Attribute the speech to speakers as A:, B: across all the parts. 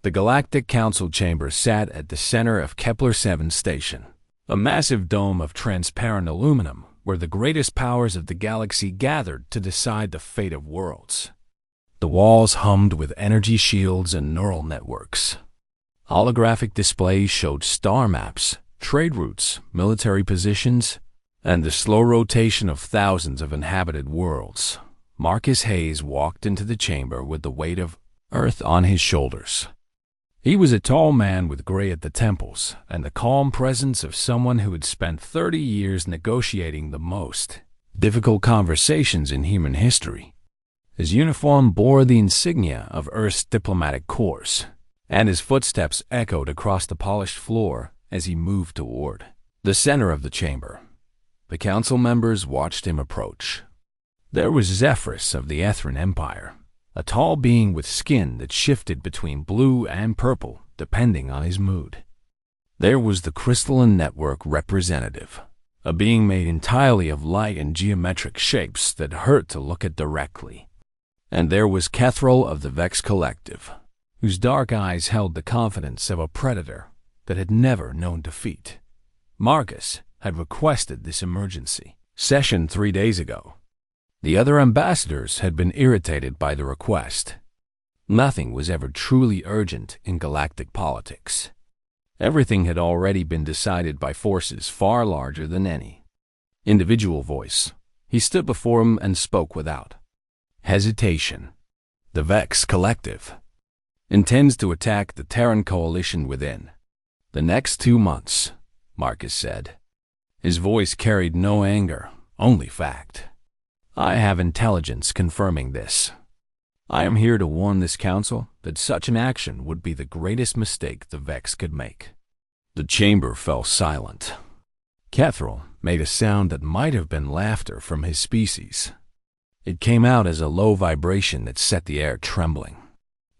A: The Galactic Council chamber sat at the center of Kepler-7 station, a massive dome of transparent aluminum where the greatest powers of the galaxy gathered to decide the fate of worlds. The walls hummed with energy shields and neural networks. Holographic displays showed star maps, trade routes, military positions, and the slow rotation of thousands of inhabited worlds. Marcus Hayes walked into the chamber with the weight of Earth on his shoulders. He was a tall man with gray at the temples and the calm presence of someone who had spent 30 years negotiating the most difficult conversations in human history. His uniform bore the insignia of Earth's diplomatic corps, and his footsteps echoed across the polished floor as he moved toward the center of the chamber. The council members watched him approach. There was Zephyrus of the Ethran Empire, a tall being with skin that shifted between blue and purple depending on his mood. There was the Crystalline Network representative, a being made entirely of light and geometric shapes that hurt to look at directly. And there was Kethril of the Vex Collective, whose dark eyes held the confidence of a predator that had never known defeat. Marcus had requested this emergency session 3 days ago. The other ambassadors had been irritated by the request. Nothing was ever truly urgent in galactic politics. Everything had already been decided by forces far larger than any individual voice. He stood before him and spoke without hesitation. The Vex Collective intends to attack the Terran coalition within the next 2 months, Marcus said. His voice carried no anger, only fact. I have intelligence confirming this. I am here to warn this council that such an action would be the greatest mistake the Vex could make. The chamber fell silent. Kethril made a sound that might have been laughter from his species. It came out as a low vibration that set the air trembling.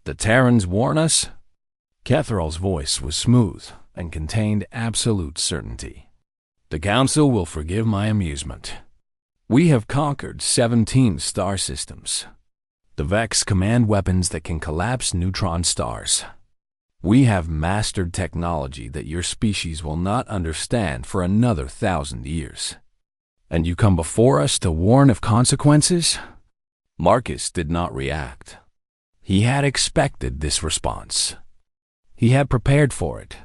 A: The Terrans warn us? Kethril's voice was smooth and contained absolute certainty. The council will forgive my amusement. We have conquered 17 star systems. The Vex command weapons that can collapse neutron stars. We have mastered technology that your species will not understand for another 1,000 years. And you come before us to warn of consequences? Marcus did not react. He had expected this response. He had prepared for it.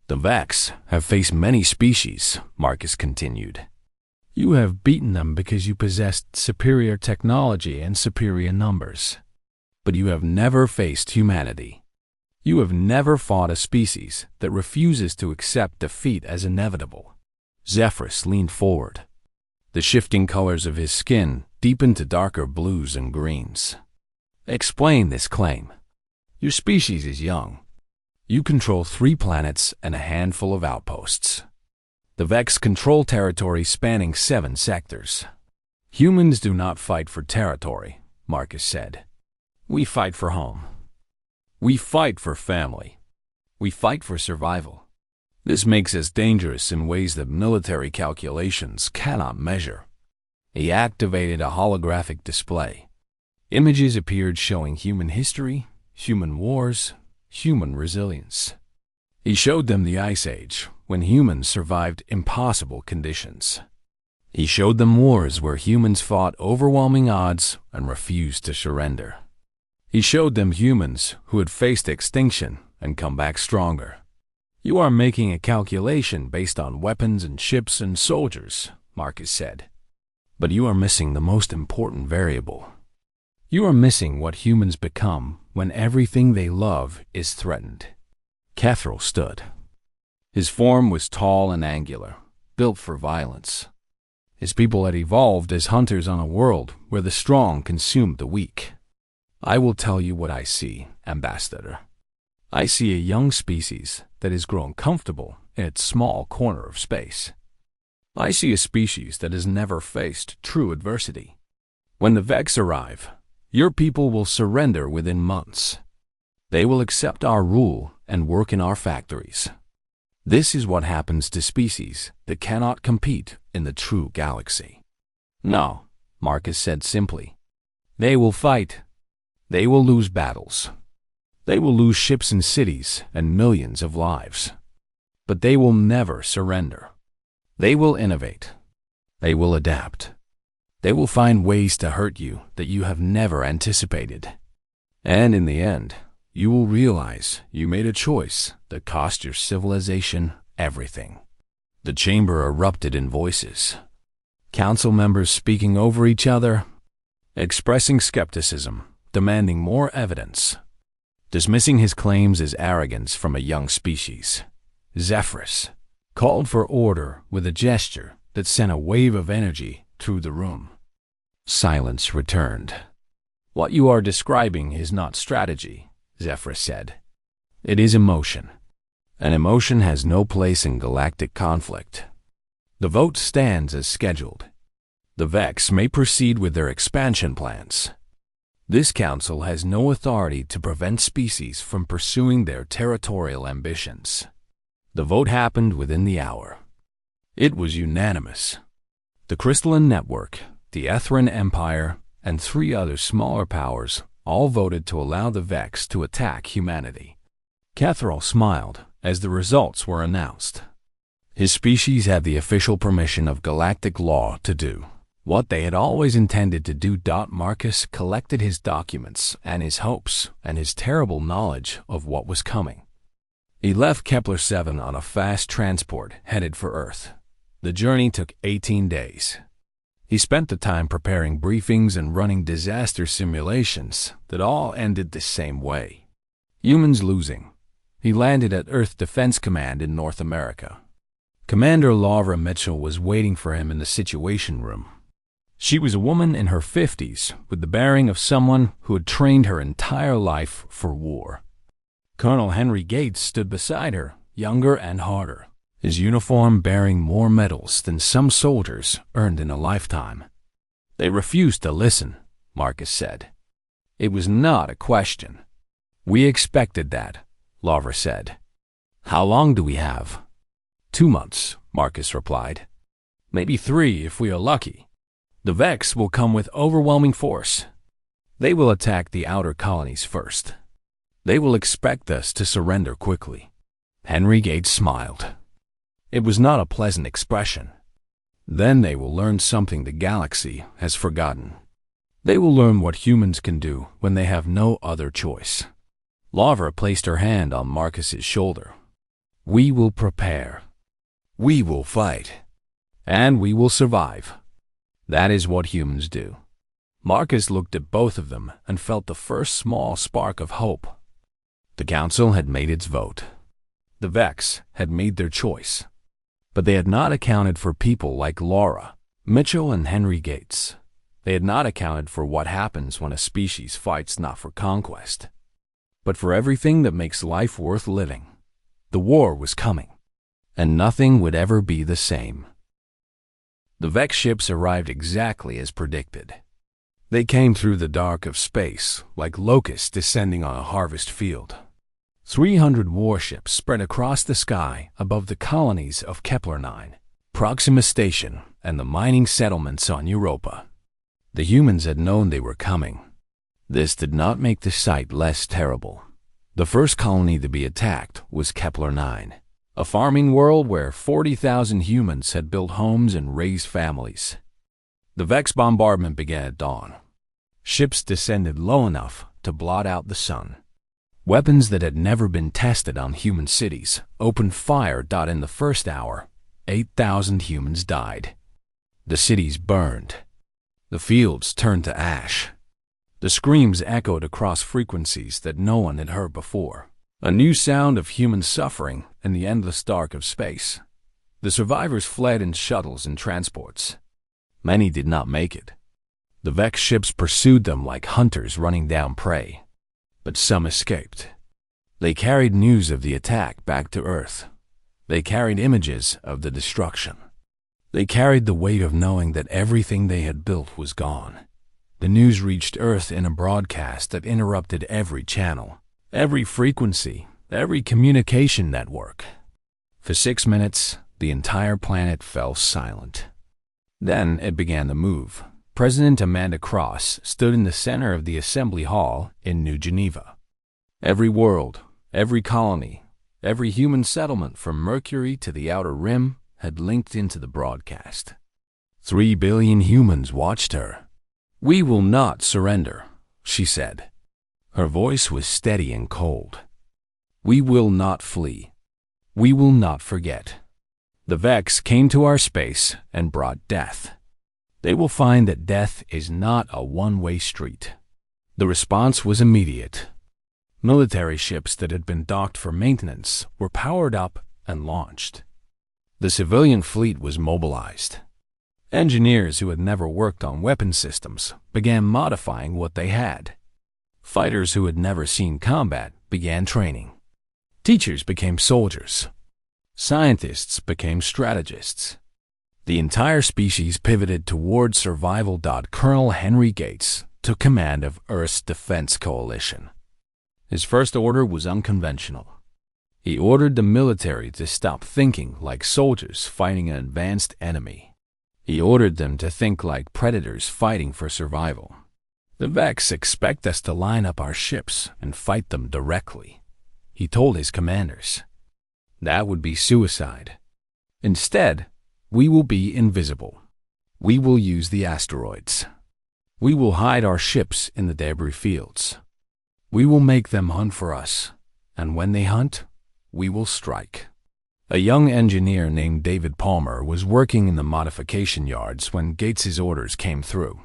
A: The Vex have faced many species, Marcus continued. You have beaten them because you possessed superior technology and superior numbers. But you have never faced humanity. You have never fought a species that refuses to accept defeat as inevitable. Zephyrus leaned forward. The shifting colors of his skin deepened to darker blues and greens. Explain this claim. Your species is young. You control 3 planets and a handful of outposts. The Vex control territory spanning 7 sectors. Humans do not fight for territory, Marcus said. We fight for home. We fight for family. We fight for survival. This makes us dangerous in ways that military calculations cannot measure. He activated a holographic display. Images appeared showing human history, human wars, human resilience. He showed them the Ice Age, when humans survived impossible conditions. He showed them wars where humans fought overwhelming odds and refused to surrender. He showed them humans who had faced extinction and come back stronger. You are making a calculation based on weapons and ships and soldiers, Marcus said. But you are missing the most important variable. You are missing what humans become when everything they love is threatened. Kethril stood. His form was tall and angular, built for violence. His people had evolved as hunters on a world where the strong consumed the weak. I will tell you what I see, Ambassador. I see a young species that has grown comfortable in its small corner of space. I see a species that has never faced true adversity. When the Vex arrive, your people will surrender within months. They will accept our rule and work in our factories. This is what happens to species that cannot compete in the true galaxy. No, Marcus said simply. They will fight. They will lose battles. They will lose ships and cities and millions of lives. But they will never surrender. They will innovate. They will adapt. They will find ways to hurt you that you have never anticipated. And in the end, you will realize you made a choice that cost your civilization everything. The chamber erupted in voices. Council members speaking over each other, expressing skepticism, demanding more evidence, dismissing his claims as arrogance from a young species. Zephyrus called for order with a gesture that sent a wave of energy through the room. Silence returned. "What you are describing is not strategy," Zephyrus said. "It is emotion. And emotion has no place in galactic conflict. The vote stands as scheduled. The Vex may proceed with their expansion plans. This council has no authority to prevent species from pursuing their territorial ambitions." The vote happened within the hour. It was unanimous. The Crystalline Network, the Ethran Empire, and 3 other smaller powers all voted to allow the Vex to attack humanity. Catherall smiled as the results were announced. His species had the official permission of galactic law to do what they had always intended to do. Marcus collected his documents and his hopes and his terrible knowledge of what was coming. He left Kepler-7 on a fast transport headed for Earth. The journey took 18 days. He spent the time preparing briefings and running disaster simulations that all ended the same way. Humans losing. He landed at Earth Defense Command in North America. Commander Laura Mitchell was waiting for him in the Situation Room. She was a woman in her 50s with the bearing of someone who had trained her entire life for war. Colonel Henry Gates stood beside her, younger and harder, his uniform bearing more medals than some soldiers earned in a lifetime. "They refused to listen," Marcus said. "It was not a question." "We expected that," Laura said. "How long do we have?" 2 months, Marcus replied. "Maybe 3 if we are lucky. The Vex will come with overwhelming force. They will attack the outer colonies first. They will expect us to surrender quickly." Henry Gates smiled. It was not a pleasant expression. "Then they will learn something the galaxy has forgotten. They will learn what humans can do when they have no other choice." Laura placed her hand on Marcus's shoulder. "We will prepare. We will fight. And we will survive. That is what humans do." Marcus looked at both of them and felt the first small spark of hope. The council had made its vote. The Vex had made their choice. But they had not accounted for people like Laura, Mitchell, and Henry Gates. They had not accounted for what happens when a species fights not for conquest, but for everything that makes life worth living. The war was coming, and nothing would ever be the same. The Vex ships arrived exactly as predicted. They came through the dark of space like locusts descending on a harvest field. 300 warships spread across the sky above the colonies of Kepler-9, Proxima Station, and the mining settlements on Europa. The humans had known they were coming. This did not make the sight less terrible. The first colony to be attacked was Kepler-9, a farming world where 40,000 humans had built homes and raised families. The Vex bombardment began at dawn. Ships descended low enough to blot out the sun. Weapons that had never been tested on human cities opened fire. In the first hour, 8,000 humans died. The cities burned. The fields turned to ash. The screams echoed across frequencies that no one had heard before. A new sound of human suffering in the endless dark of space. The survivors fled in shuttles and transports. Many did not make it. The Vex ships pursued them like hunters running down prey. But some escaped. They carried news of the attack back to Earth. They carried images of the destruction. They carried the weight of knowing that everything they had built was gone. The news reached Earth in a broadcast that interrupted every channel, every frequency, every communication network. For 6 minutes, the entire planet fell silent. Then it began to move. President Amanda Cross stood in the center of the Assembly Hall in New Geneva. Every world, every colony, every human settlement from Mercury to the Outer Rim had linked into the broadcast. 3 billion humans watched her. "We will not surrender," she said. Her voice was steady and cold. "We will not flee. We will not forget. The Vex came to our space and brought death. They will find that death is not a one-way street." The response was immediate. Military ships that had been docked for maintenance were powered up and launched. The civilian fleet was mobilized. Engineers who had never worked on weapon systems began modifying what they had. Fighters who had never seen combat began training. Teachers became soldiers. Scientists became strategists. The entire species pivoted toward survival. Colonel Henry Gates took command of Earth's Defense Coalition. His first order was unconventional. He ordered the military to stop thinking like soldiers fighting an advanced enemy. He ordered them to think like predators fighting for survival. "The Vex expect us to line up our ships and fight them directly," he told his commanders. "That would be suicide. Instead, we will be invisible. We will use the asteroids. We will hide our ships in the debris fields. We will make them hunt for us, and when they hunt, we will strike." A young engineer named David Palmer was working in the modification yards when Gates's orders came through.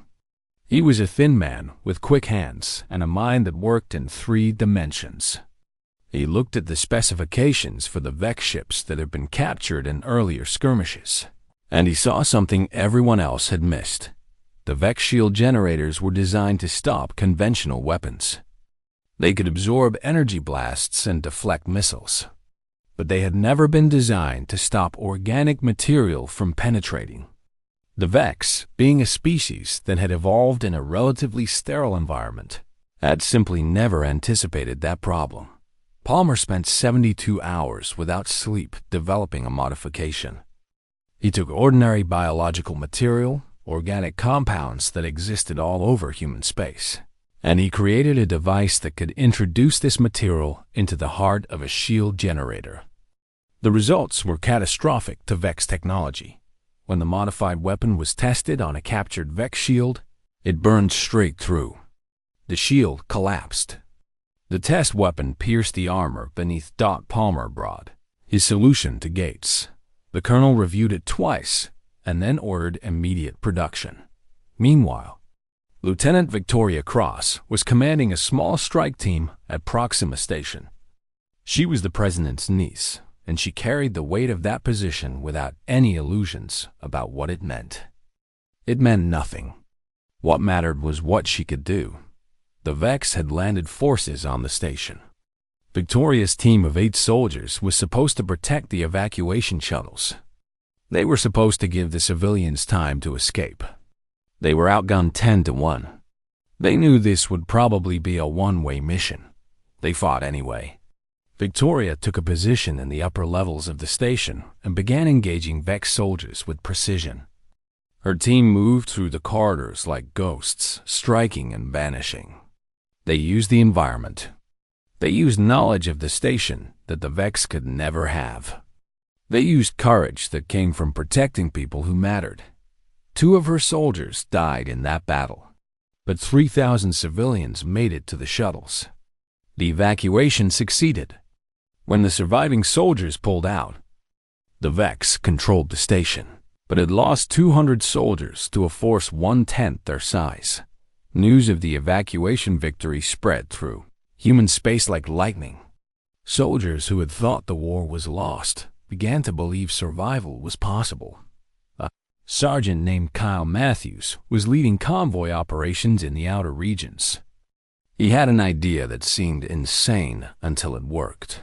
A: He was a thin man with quick hands and a mind that worked in 3 dimensions. He looked at the specifications for the Vex ships that had been captured in earlier skirmishes, and he saw something everyone else had missed. The Vex shield generators were designed to stop conventional weapons. They could absorb energy blasts and deflect missiles, but they had never been designed to stop organic material from penetrating. The Vex, being a species that had evolved in a relatively sterile environment, had simply never anticipated that problem. Palmer spent 72 hours without sleep developing a modification. He took ordinary biological material, organic compounds that existed all over human space, and he created a device that could introduce this material into the heart of a shield generator. The results were catastrophic to Vex technology. When the modified weapon was tested on a captured Vex shield, it burned straight through. The shield collapsed. The test weapon pierced the armor beneath. Palmer brought his solution to Gates. The colonel reviewed it twice and then ordered immediate production. Meanwhile, Lieutenant Victoria Cross was commanding a small strike team at Proxima Station. She was the president's niece, and she carried the weight of that position without any illusions about what it meant. It meant nothing. What mattered was what she could do. The Vex had landed forces on the station. Victoria's team of 8 soldiers was supposed to protect the evacuation shuttles. They were supposed to give the civilians time to escape. They were outgunned 10 to 1. They knew this would probably be a one-way mission. They fought anyway. Victoria took a position in the upper levels of the station and began engaging Vex soldiers with precision. Her team moved through the corridors like ghosts, striking and vanishing. They used the environment. They used knowledge of the station that the Vex could never have. They used courage that came from protecting people who mattered. 2 of her soldiers died in that battle, but 3,000 civilians made it to the shuttles. The evacuation succeeded. When the surviving soldiers pulled out, the Vex controlled the station, but had lost 200 soldiers to a force 1/10 their size. News of the evacuation victory spread through human space like lightning. Soldiers who had thought the war was lost began to believe survival was possible. A sergeant named Kyle Matthews was leading convoy operations in the outer regions. He had an idea that seemed insane until it worked.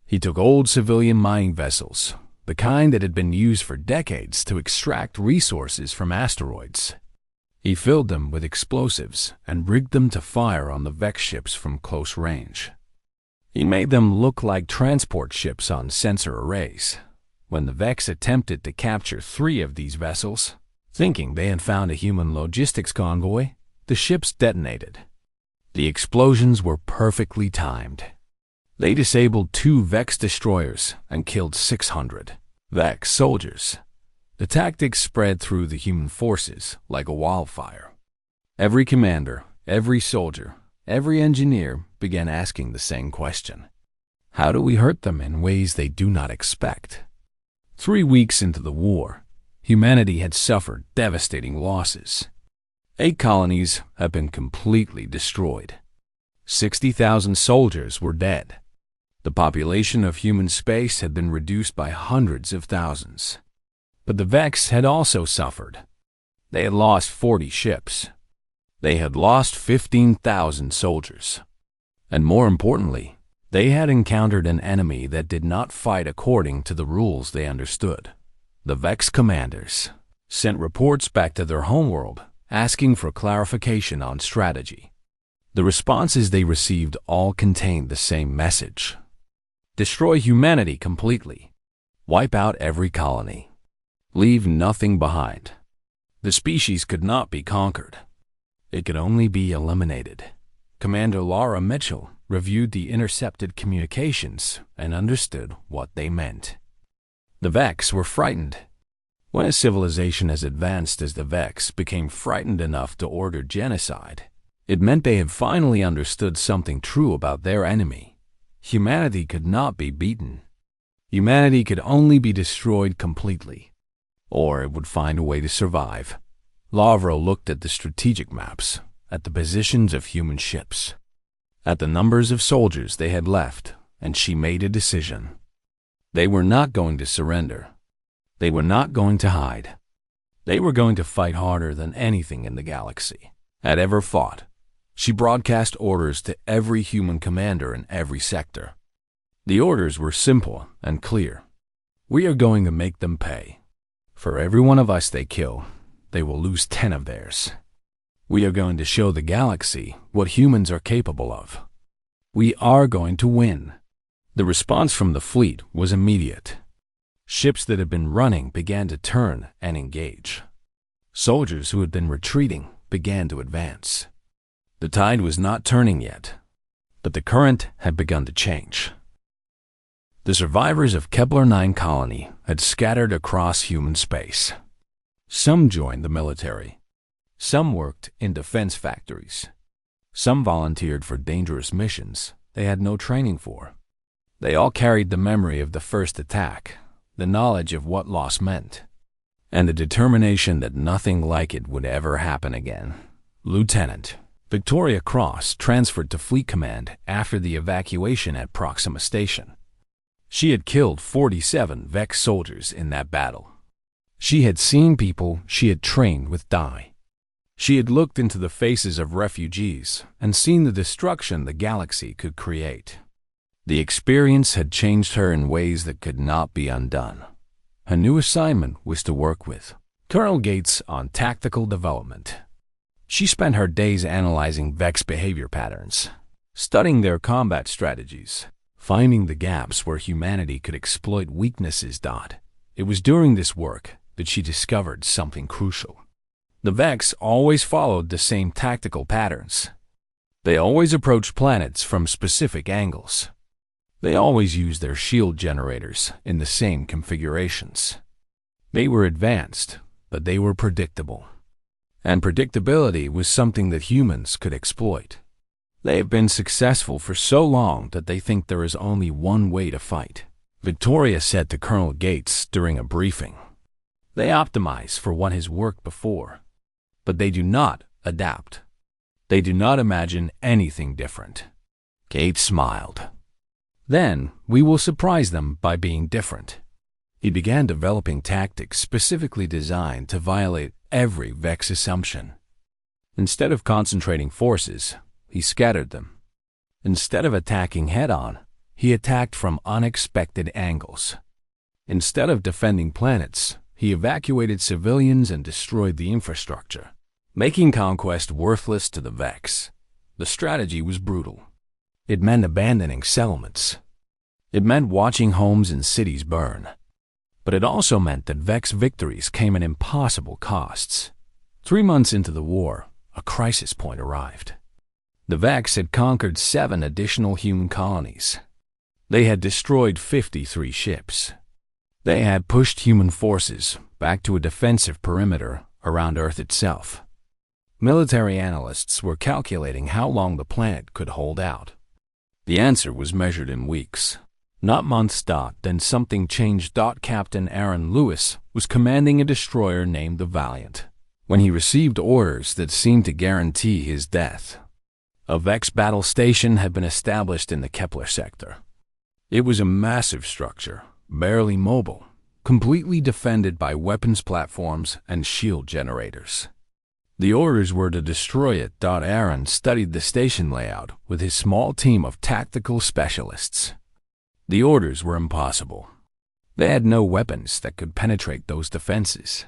A: He took old civilian mining vessels, the kind that had been used for decades to extract resources from asteroids. He filled them with explosives and rigged them to fire on the Vex ships from close range. He made them look like transport ships on sensor arrays. When the Vex attempted to capture 3 of these vessels, thinking they had found a human logistics convoy, the ships detonated. The explosions were perfectly timed. They disabled 2 Vex destroyers and killed 600 Vex soldiers. The tactics spread through the human forces like a wildfire. Every commander, every soldier, every engineer began asking the same question. How do we hurt them in ways they do not expect? 3 weeks into the war, humanity had suffered devastating losses. 8 colonies had been completely destroyed. 60,000 soldiers were dead. The population of human space had been reduced by hundreds of thousands. But the Vex had also suffered. They had lost 40 ships. They had lost 15,000 soldiers. And more importantly, they had encountered an enemy that did not fight according to the rules they understood. The Vex commanders sent reports back to their homeworld asking for clarification on strategy. The responses they received all contained the same message. Destroy humanity completely. Wipe out every colony. Leave nothing behind. The species could not be conquered. It could only be eliminated. Commander Laura Mitchell reviewed the intercepted communications and understood what they meant. The Vex were frightened. When a civilization as advanced as the Vex became frightened enough to order genocide, it meant they had finally understood something true about their enemy. Humanity could not be beaten. Humanity could only be destroyed completely, or it would find a way to survive. Lavro looked at the strategic maps, at the positions of human ships, at the numbers of soldiers they had left, and she made a decision. They were not going to surrender. They were not going to hide. They were going to fight harder than anything in the galaxy had ever fought. She broadcast orders to every human commander in every sector. The orders were simple and clear. We are going to make them pay. For every one of us they kill, they will lose 10 of theirs. We are going to show the galaxy what humans are capable of. We are going to win. The response from the fleet was immediate. Ships that had been running began to turn and engage. Soldiers who had been retreating began to advance. The tide was not turning yet, but the current had begun to change. The survivors of Kepler 9 colony had scattered across human space. Some joined the military. Some worked in defense factories. Some volunteered for dangerous missions they had no training for. They all carried the memory of the first attack, the knowledge of what loss meant, and the determination that nothing like it would ever happen again. Lieutenant Victoria Cross transferred to Fleet Command after the evacuation at Proxima Station. She had killed 47 Vex soldiers in that battle. She had seen people she had trained with die. She had looked into the faces of refugees and seen the destruction the galaxy could create. The experience had changed her in ways that could not be undone. Her new assignment was to work with Colonel Gates on tactical development. She spent her days analyzing Vex behavior patterns, studying their combat strategies, finding the gaps where humanity could exploit weaknesses. It was during this work that she discovered something crucial. The Vex always followed the same tactical patterns. They always approached planets from specific angles. They always used their shield generators in the same configurations. They were advanced, but they were predictable. And predictability was something that humans could exploit. They have been successful for so long that they think there is only one way to fight, Victoria said to Colonel Gates during a briefing. They optimize for what has worked before, but they do not adapt. They do not imagine anything different. Gates smiled. Then we will surprise them by being different. He began developing tactics specifically designed to violate every Vex assumption. Instead of concentrating forces, he scattered them. Instead of attacking head-on, he attacked from unexpected angles. Instead of defending planets, he evacuated civilians and destroyed the infrastructure, making conquest worthless to the Vex. The strategy was brutal. It meant abandoning settlements. It meant watching homes and cities burn. But it also meant that Vex victories came at impossible costs. 3 months into the war, a crisis point arrived. The Vex had conquered 7 additional human colonies. They had destroyed 53 ships. They had pushed human forces back to a defensive perimeter around Earth itself. Military analysts were calculating how long the planet could hold out. The answer was measured in weeks, not months. Then something changed. Captain Aaron Lewis was commanding a destroyer named the Valiant when he received orders that seemed to guarantee his death. A Vex battle station had been established in the Kepler sector. It was a massive structure, barely mobile, completely defended by weapons platforms and shield generators. The orders were to destroy it. Aaron studied the station layout with his small team of tactical specialists. The orders were impossible. They had no weapons that could penetrate those defenses.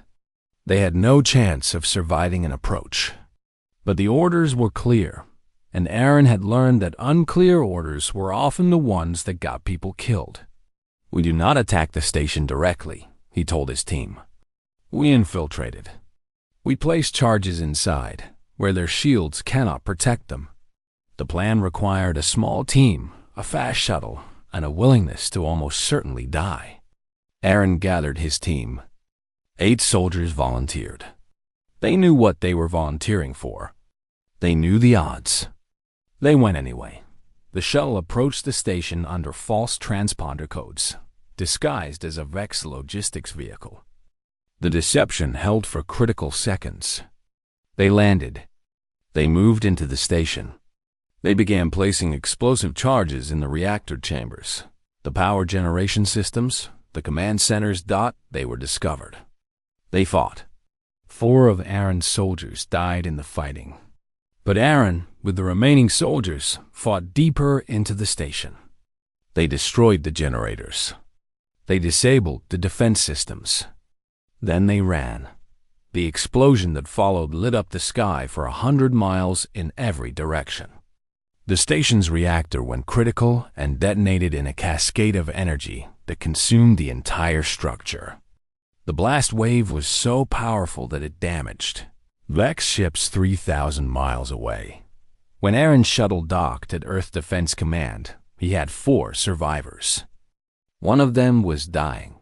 A: They had no chance of surviving an approach. But the orders were clear, and Aaron had learned that unclear orders were often the ones that got people killed. "We do not attack the station directly," he told his team. "We infiltrate it. We place charges inside, where their shields cannot protect them." The plan required a small team, a fast shuttle, and a willingness to almost certainly die. Aaron gathered his team. 8 soldiers volunteered. They knew what they were volunteering for. They knew the odds. They went anyway. The shuttle approached the station under false transponder codes, disguised as a Vex logistics vehicle. The deception held for critical seconds. They landed. They moved into the station. They began placing explosive charges in the reactor chambers, the power generation systems, the command centers. They were discovered. They fought. 4 of Aaron's soldiers died in the fighting. But Aaron, with the remaining soldiers, fought deeper into the station. They destroyed the generators. They disabled the defense systems. Then they ran. The explosion that followed lit up the sky for 100 miles in every direction. The station's reactor went critical and detonated in a cascade of energy that consumed the entire structure. The blast wave was so powerful that it damaged Vex ships 3,000 miles away. When Aaron's shuttle docked at Earth Defense Command, he had 4 survivors. One of them was dying.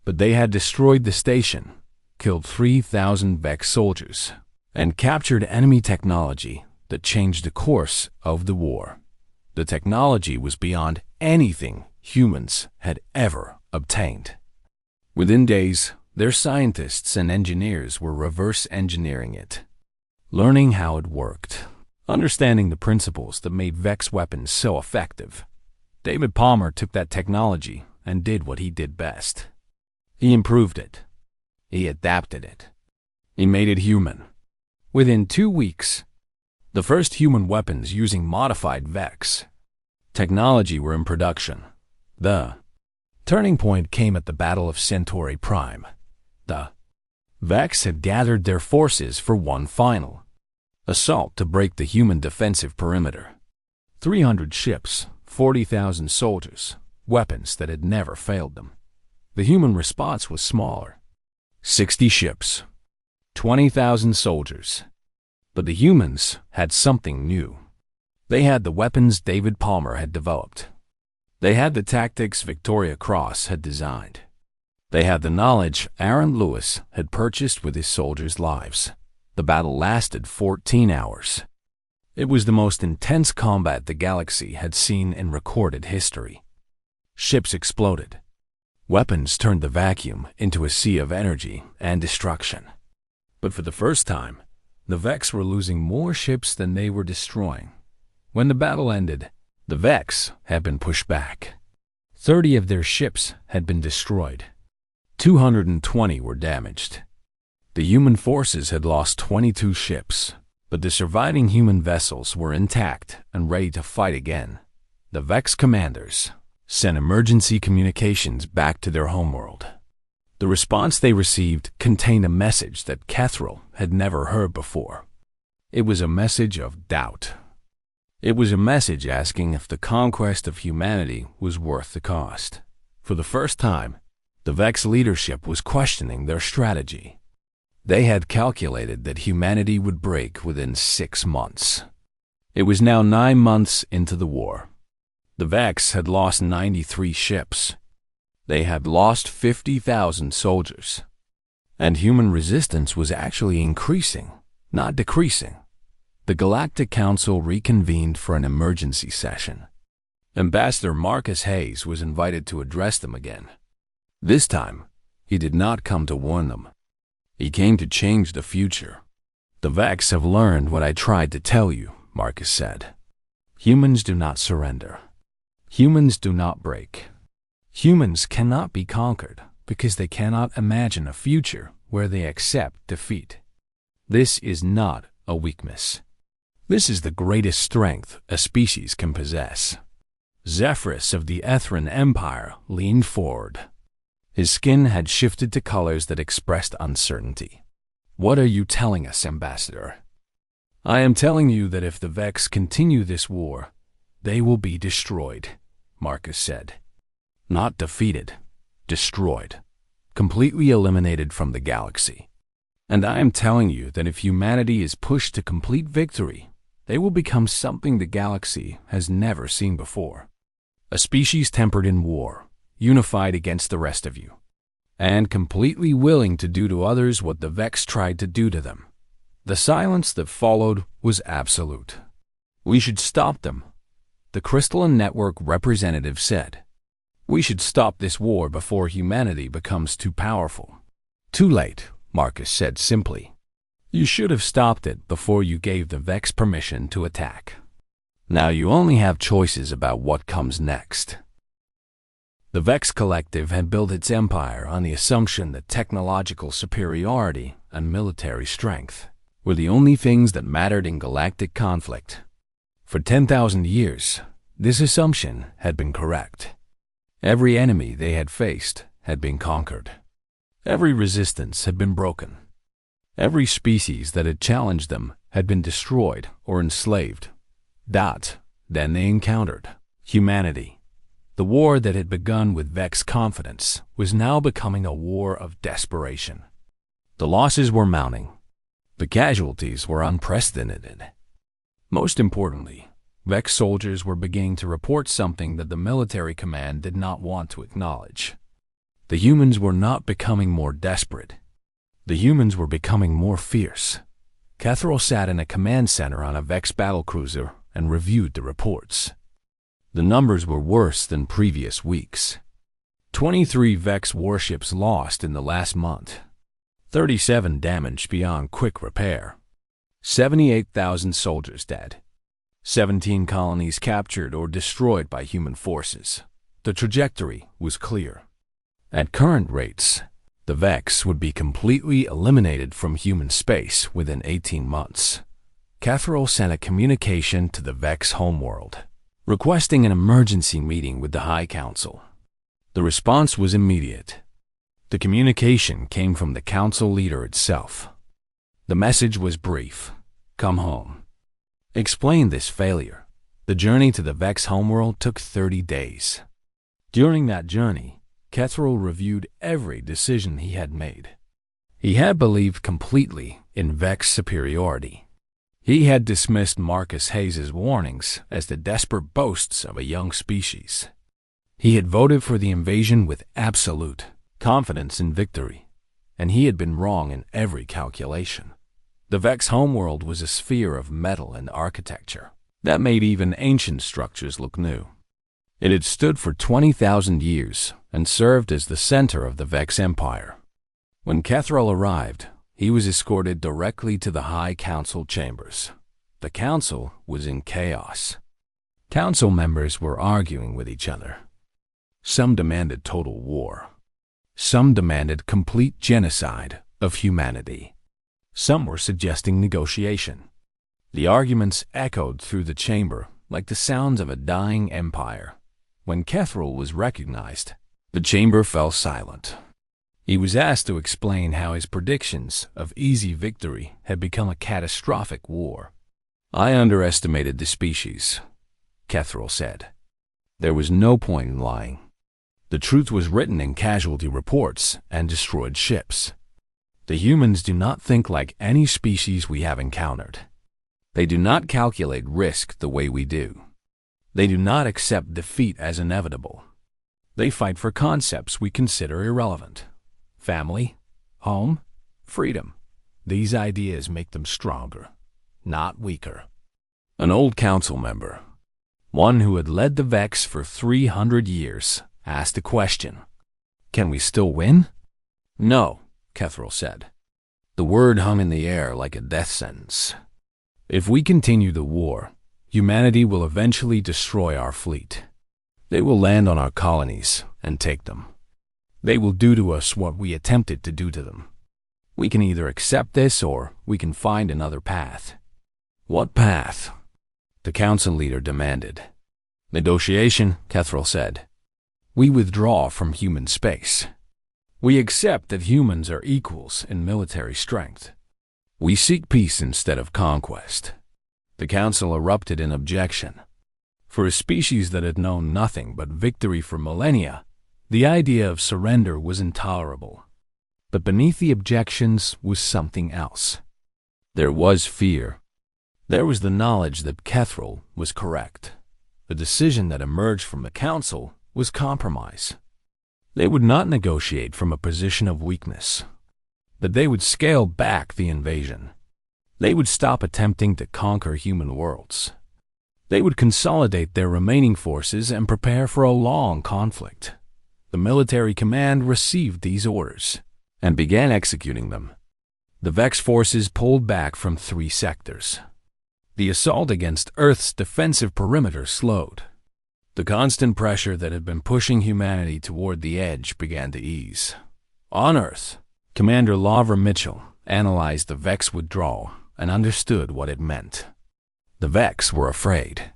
A: But they had destroyed the station, killed 3,000 Vex soldiers, and captured enemy technology that changed the course of the war. The technology was beyond anything humans had ever obtained. Within days, their scientists and engineers were reverse engineering it, learning how it worked, understanding the principles that made Vex weapons so effective. David Palmer took that technology and did what he did best. He improved it. He adapted it. He made it human. Within 2 weeks, the first human weapons using modified Vex technology were in production. The turning point came at the Battle of Centauri Prime. The Vex had gathered their forces for one final assault to break the human defensive perimeter. 300 ships, 40,000 soldiers, weapons that had never failed them. The human response was smaller. 60 ships, 20,000 soldiers. But the humans had something new. They had the weapons David Palmer had developed. They had the tactics Victoria Cross had designed. They had the knowledge Aaron Lewis had purchased with his soldiers' lives. The battle lasted 14 hours. It was the most intense combat the galaxy had seen in recorded history. Ships exploded. Weapons turned the vacuum into a sea of energy and destruction. But for the first time, the Vex were losing more ships than they were destroying. When the battle ended, the Vex had been pushed back. 30 of their ships had been destroyed. 220 were damaged. The human forces had lost 22 ships, but the surviving human vessels were intact and ready to fight again. The Vex commanders sent emergency communications back to their homeworld. The response they received contained a message that Kethril had never heard before. It was a message of doubt. It was a message asking if the conquest of humanity was worth the cost. For the first time, the Vex leadership was questioning their strategy. They had calculated that humanity would break within 6 months. It was now 9 months into the war. The Vex had lost 93 ships. They had lost 50,000 soldiers. And human resistance was actually increasing, not decreasing. The Galactic Council reconvened for an emergency session. Ambassador Marcus Hayes was invited to address them again. This time, he did not come to warn them. He came to change the future. The Vex have learned what I tried to tell you, Marcus said. Humans do not surrender. Humans do not break. Humans cannot be conquered because they cannot imagine a future where they accept defeat. This is not a weakness. This is the greatest strength a species can possess. Zephyrus of the Ethran Empire leaned forward. His skin had shifted to colors that expressed uncertainty. What are you telling us, Ambassador? I am telling you that if the Vex continue this war, they will be destroyed, Marcus said. Not defeated, destroyed, completely eliminated from the galaxy. And I am telling you that if humanity is pushed to complete victory, they will become something the galaxy has never seen before. A species tempered in war, unified against the rest of you, and completely willing to do to others what the Vex tried to do to them. The silence that followed was absolute. We should stop them, the Crystalline Network representative said. We should stop this war before humanity becomes too powerful. Too late, Marcus said simply. You should have stopped it before you gave the Vex permission to attack. Now you only have choices about what comes next. The Vex Collective had built its empire on the assumption that technological superiority and military strength were the only things that mattered in galactic conflict. For 10,000 years, this assumption had been correct. Every enemy they had faced had been conquered. Every resistance had been broken. Every species that had challenged them had been destroyed or enslaved. Then they encountered humanity. The war that had begun with Vex confidence was now becoming a war of desperation. The losses were mounting. The casualties were unprecedented. Most importantly, Vex soldiers were beginning to report something that the military command did not want to acknowledge. The humans were not becoming more desperate. The humans were becoming more fierce. Catherall sat in a command center on a Vex battlecruiser and reviewed the reports. The numbers were worse than previous weeks. 23 Vex warships lost in the last month. 37 damaged beyond quick repair. 78,000 soldiers dead. 17 colonies captured or destroyed by human forces. The trajectory was clear. At current rates, the Vex would be completely eliminated from human space within 18 months. Catherall sent a communication to the Vex homeworld, requesting an emergency meeting with the High Council. The response was immediate. The communication came from the council leader itself. The message was brief. Come home. Explain this failure. The journey to the Vex homeworld took 30 days. During that journey, Catherall reviewed every decision he had made. He had believed completely in Vex superiority. He had dismissed Marcus Hayes' warnings as the desperate boasts of a young species. He had voted for the invasion with absolute confidence in victory, and he had been wrong in every calculation. The Vex homeworld was a sphere of metal and architecture that made even ancient structures look new. It had stood for 20,000 years and served as the center of the Vex Empire. When Catherall arrived, he was escorted directly to the High Council chambers. The council was in chaos. Council members were arguing with each other. Some demanded total war. Some demanded complete genocide of humanity. Some were suggesting negotiation. The arguments echoed through the chamber like the sounds of a dying empire. When Catherall was recognized, the chamber fell silent. He was asked to explain how his predictions of easy victory had become a catastrophic war. I underestimated the species, Catherall said. There was no point in lying. The truth was written in casualty reports and destroyed ships. The humans do not think like any species we have encountered. They do not calculate risk the way we do. They do not accept defeat as inevitable. They fight for concepts we consider irrelevant. Family, home, freedom. These ideas make them stronger, not weaker. An old council member, one who had led the Vex for 300 years, asked a question. Can we still win? No, Kethril said. The word hung in the air like a death sentence. If we continue the war, humanity will eventually destroy our fleet. They will land on our colonies and take them. They will do to us what we attempted to do to them. We can either accept this or we can find another path. What path? The council leader demanded. Negotiation, Kethril said. We withdraw from human space. We accept that humans are equals in military strength. We seek peace instead of conquest. The council erupted in objection. For a species that had known nothing but victory for millennia, the idea of surrender was intolerable. But beneath the objections was something else. There was fear. There was the knowledge that Kethril was correct. The decision that emerged from the council was compromise. They would not negotiate from a position of weakness, but they would scale back the invasion. They would stop attempting to conquer human worlds. They would consolidate their remaining forces and prepare for a long conflict. The military command received these orders and began executing them. The Vex forces pulled back from 3 sectors. The assault against Earth's defensive perimeter slowed. The constant pressure that had been pushing humanity toward the edge began to ease. On Earth, Commander Lavra Mitchell analyzed the Vex withdrawal and understood what it meant. The Vex were afraid.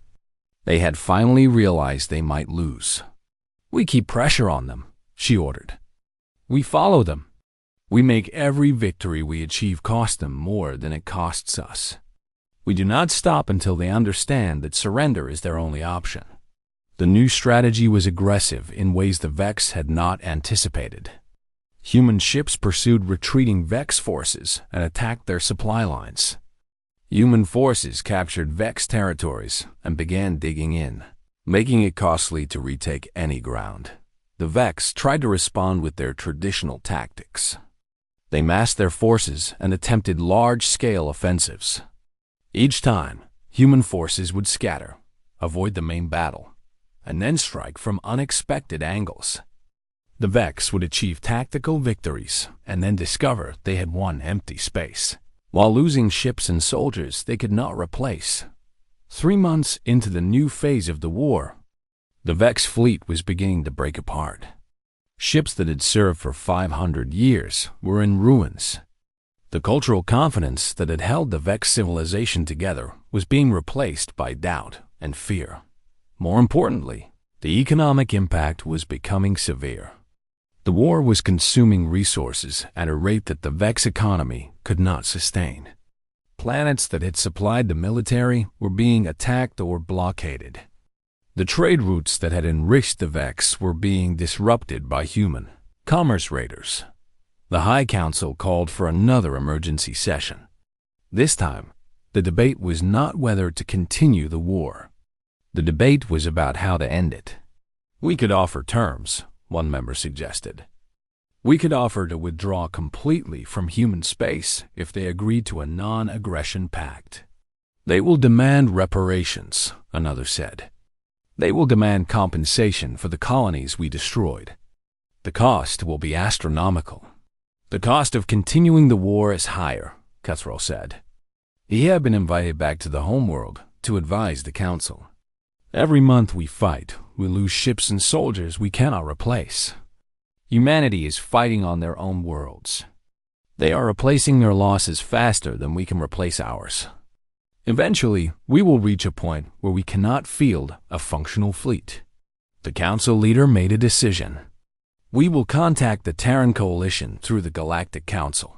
A: They had finally realized they might lose. We keep pressure on them, she ordered. We follow them. We make every victory we achieve cost them more than it costs us. We do not stop until they understand that surrender is their only option. The new strategy was aggressive in ways the Vex had not anticipated. Human ships pursued retreating Vex forces and attacked their supply lines. Human forces captured Vex territories and began digging in, making it costly to retake any ground. The Vex tried to respond with their traditional tactics. They massed their forces and attempted large-scale offensives. Each time, human forces would scatter, avoid the main battle, and then strike from unexpected angles. The Vex would achieve tactical victories and then discover they had won empty space, while losing ships and soldiers they could not replace. 3 months into the new phase of the war, the Vex fleet was beginning to break apart. Ships that had served for 500 years were in ruins. The cultural confidence that had held the Vex civilization together was being replaced by doubt and fear. More importantly, the economic impact was becoming severe. The war was consuming resources at a rate that the Vex economy could not sustain. Planets that had supplied the military were being attacked or blockaded. The trade routes that had enriched the Vex were being disrupted by human commerce raiders. The High Council called for another emergency session. This time, the debate was not whether to continue the war. The debate was about how to end it. We could offer terms, one member suggested. We could offer to withdraw completely from human space if they agreed to a non-aggression pact. They will demand reparations, another said. They will demand compensation for the colonies we destroyed. The cost will be astronomical. The cost of continuing the war is higher, Kethril said. He had been invited back to the homeworld to advise the council. Every month we fight, we lose ships and soldiers we cannot replace. Humanity is fighting on their own worlds. They are replacing their losses faster than we can replace ours. Eventually, we will reach a point where we cannot field a functional fleet. The council leader made a decision. We will contact the Terran Coalition through the Galactic Council.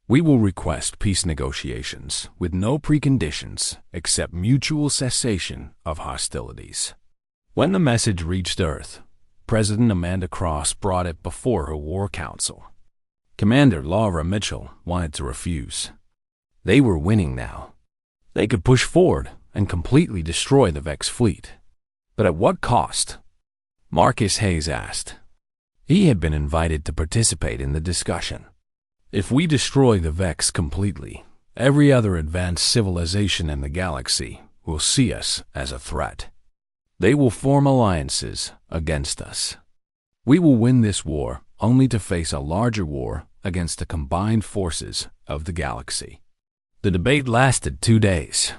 A: We will request peace negotiations with no preconditions except mutual cessation of hostilities. When the message reached Earth, President Amanda Cross brought it before her War Council. Commander Lavra Mitchell wanted to refuse. They were winning now. They could push forward and completely destroy the Vex fleet. But at what cost? Marcus Hayes asked. He had been invited to participate in the discussion. If we destroy the Vex completely, every other advanced civilization in the galaxy will see us as a threat. They will form alliances against us. We will win this war only to face a larger war against the combined forces of the galaxy. The debate lasted 2 days.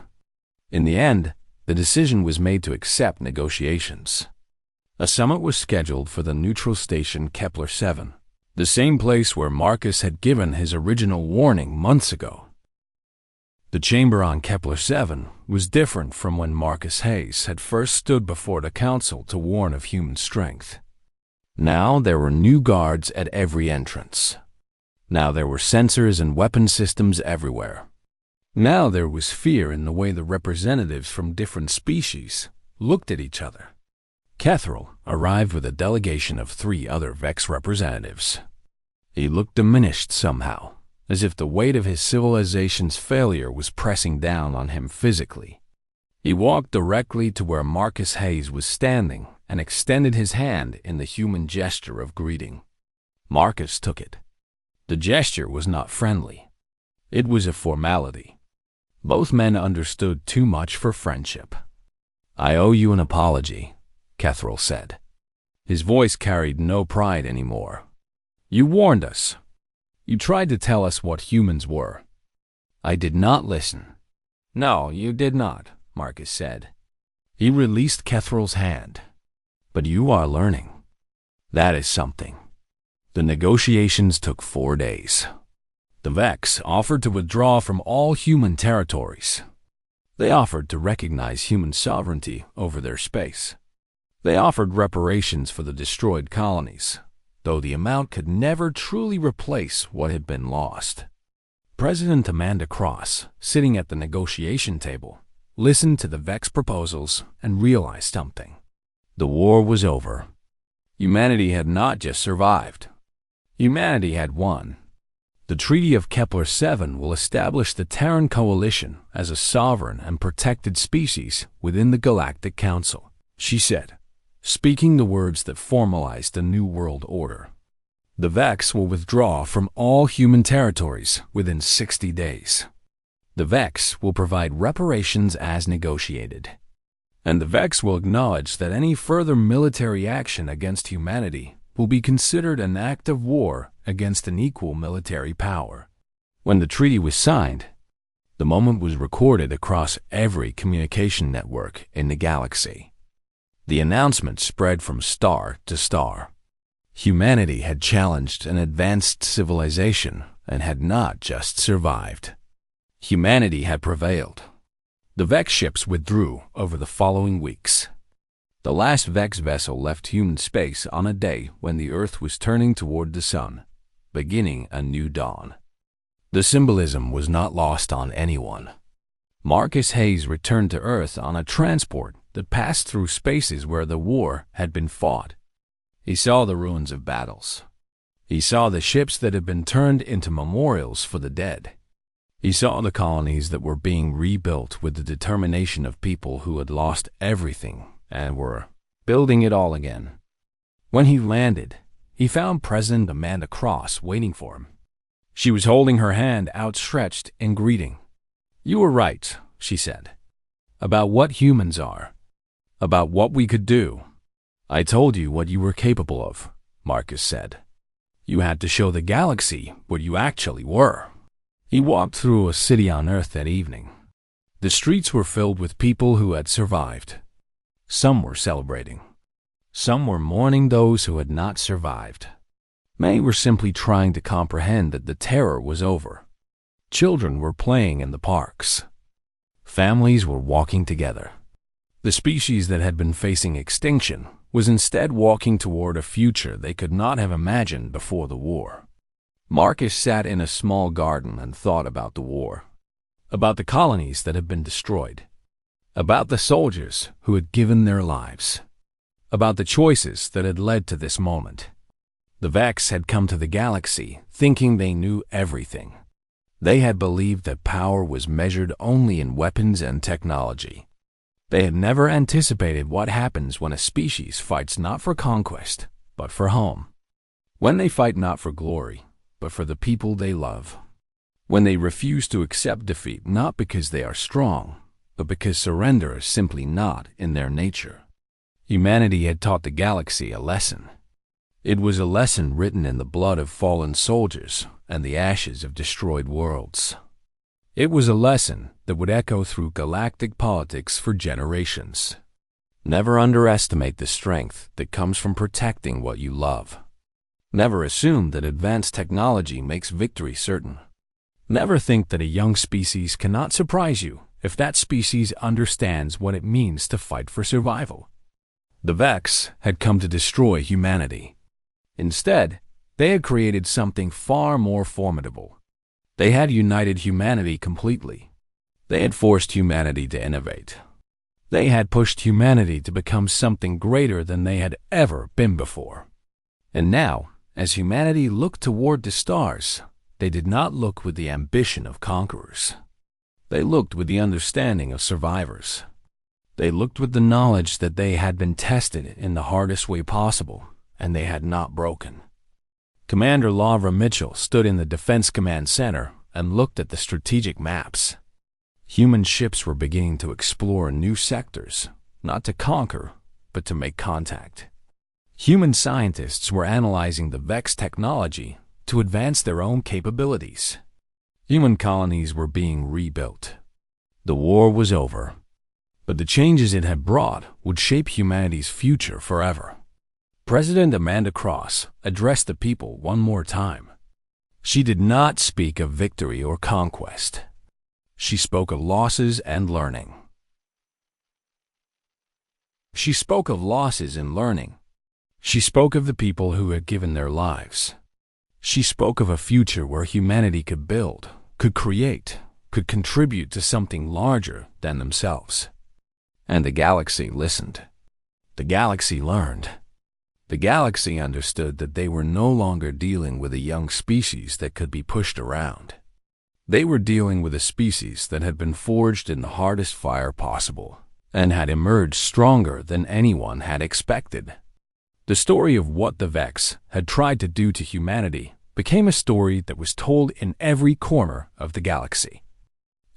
A: In the end, the decision was made to accept negotiations. A summit was scheduled for the neutral station Kepler-7, the same place where Marcus had given his original warning months ago. The chamber on Kepler-7 was different from when Marcus Hayes had first stood before the Council to warn of human strength. Now there were new guards at every entrance. Now there were sensors and weapon systems everywhere. Now there was fear in the way the representatives from different species looked at each other. Kethril arrived with a delegation of 3 other Vex representatives. He looked diminished somehow, as if the weight of his civilization's failure was pressing down on him physically. He walked directly to where Marcus Hayes was standing and extended his hand in the human gesture of greeting. Marcus took it. The gesture was not friendly. It was a formality. Both men understood too much for friendship. "I owe you an apology," Kethril said. His voice carried no pride anymore. "You warned us. You tried to tell us what humans were. I did not listen." "No, you did not," Marcus said. He released Kethril's hand. "But you are learning. That is something." The negotiations took 4 days. The Vex offered to withdraw from all human territories. They offered to recognize human sovereignty over their space. They offered reparations for the destroyed colonies, though the amount could never truly replace what had been lost. President Amanda Cross, sitting at the negotiation table, listened to the Vex proposals and realized something. The war was over. Humanity had not just survived. Humanity had won. The Treaty of Kepler-7 will establish the Terran Coalition as a sovereign and protected species within the Galactic Council, she said, speaking the words that formalized the New World Order. The Vex will withdraw from all human territories within 60 days. The Vex will provide reparations as negotiated. And the Vex will acknowledge that any further military action against humanity will be considered an act of war against an equal military power. When the treaty was signed, the moment was recorded across every communication network in the galaxy. The announcement spread from star to star. Humanity had challenged an advanced civilization and had not just survived. Humanity had prevailed. The Vex ships withdrew over the following weeks. The last Vex vessel left human space on a day when the Earth was turning toward the sun, beginning a new dawn. The symbolism was not lost on anyone. Marcus Hayes returned to Earth on a transport that passed through spaces where the war had been fought. He saw the ruins of battles. He saw the ships that had been turned into memorials for the dead. He saw the colonies that were being rebuilt with the determination of people who had lost everything and were building it all again. When he landed, he found President Amanda Cross waiting for him. She was holding her hand outstretched in greeting. "You were right," she said, "about what humans are, about what we could do. I told you what you were capable of," Marcus said. "You had to show the galaxy what you actually were." He walked through a city on Earth that evening. The streets were filled with people who had survived. Some were celebrating. Some were mourning those who had not survived. Many were simply trying to comprehend that the terror was over. Children were playing in the parks. Families were walking together. The species that had been facing extinction was instead walking toward a future they could not have imagined before the war. Marcus sat in a small garden and thought about the war, about the colonies that had been destroyed, about the soldiers who had given their lives, about the choices that had led to this moment. The Vex had come to the galaxy thinking they knew everything. They had believed that power was measured only in weapons and technology. They had never anticipated what happens when a species fights not for conquest, but for home. When they fight not for glory, but for the people they love. When they refuse to accept defeat not because they are strong, but because surrender is simply not in their nature. Humanity had taught the galaxy a lesson. It was a lesson written in the blood of fallen soldiers and the ashes of destroyed worlds. It was a lesson that would echo through galactic politics for generations. Never underestimate the strength that comes from protecting what you love. Never assume that advanced technology makes victory certain. Never think that a young species cannot surprise you if that species understands what it means to fight for survival. The Vex had come to destroy humanity. Instead, they had created something far more formidable. They had united humanity completely. They had forced humanity to innovate. They had pushed humanity to become something greater than they had ever been before. And now, as humanity looked toward the stars, they did not look with the ambition of conquerors. They looked with the understanding of survivors. They looked with the knowledge that they had been tested in the hardest way possible, and they had not broken. Commander Lavra Mitchell stood in the Defense Command Center and looked at the strategic maps. Human ships were beginning to explore new sectors, not to conquer, but to make contact. Human scientists were analyzing the Vex technology to advance their own capabilities. Human colonies were being rebuilt. The war was over, but the changes it had brought would shape humanity's future forever. President Amanda Cross addressed the people one more time. She did not speak of victory or conquest. She spoke of losses and learning. She spoke of losses and learning. She spoke of the people who had given their lives. She spoke of a future where humanity could build, could create, could contribute to something larger than themselves. And the galaxy listened. The galaxy learned. The galaxy understood that they were no longer dealing with a young species that could be pushed around. They were dealing with a species that had been forged in the hardest fire possible and had emerged stronger than anyone had expected. The story of what the Vex had tried to do to humanity became a story that was told in every corner of the galaxy.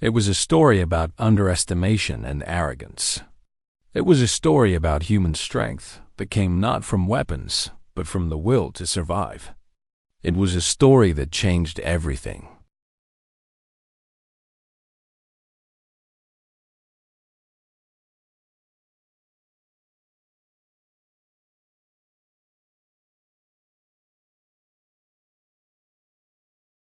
A: It was a story about underestimation and arrogance. It was a story about human strength that came not from weapons, but from the will to survive. It was a story that changed everything.